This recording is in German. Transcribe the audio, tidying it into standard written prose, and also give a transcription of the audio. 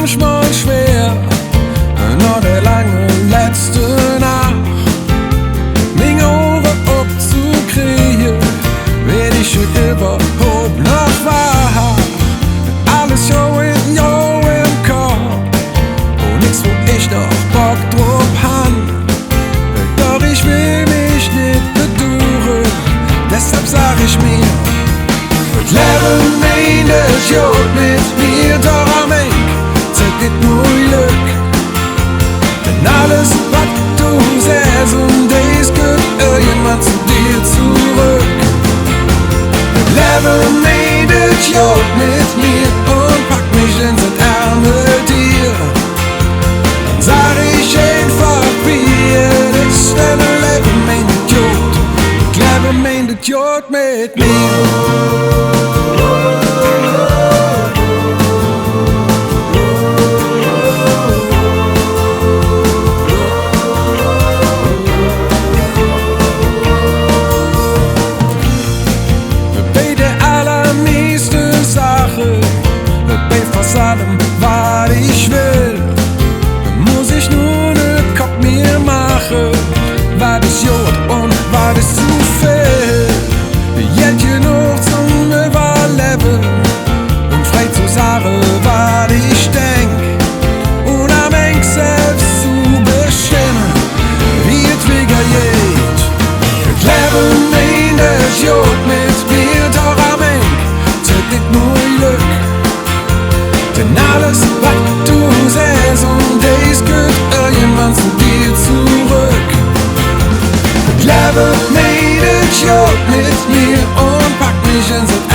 manchmal schwer, nach der langen letzten Nacht. Meine Ohren abzukriegen, wenn ich schon überhaupt noch war. Alles jo im Kopf, und nix, wo ich doch Bock drauf han. Doch ich will mich nicht bedauern, deshalb sag ich mir, das Leben meint es gut mit mir, doch am Ende zeigt nicht nur Glück. Denn alles, was du siehst und dies gehört irgendwann zu dir zurück. Das Leben meint es gut mit mir und packt mich in sein Ärmeltier. Dann sag ich einfach, wie es ist, denn das Leben meint es gut. Das Leben meint es gut mit mir. Allem, was ich will, muss ich nur ne Kopf mir machen, was ist gut und was ist zu viel. Jetzt genug zum Überleben und frei zu sagen, was ich denk, und am Ende selbst zu bestimmen, wie es wieder geht. Das Leben meint es gut mit mir, doch am Ende zählt nicht nur Glück. Denn alles, was du siehst und dies gehört irgendwann zu dir zurück. Das Leben meint es gut mit mir und packt mich in sein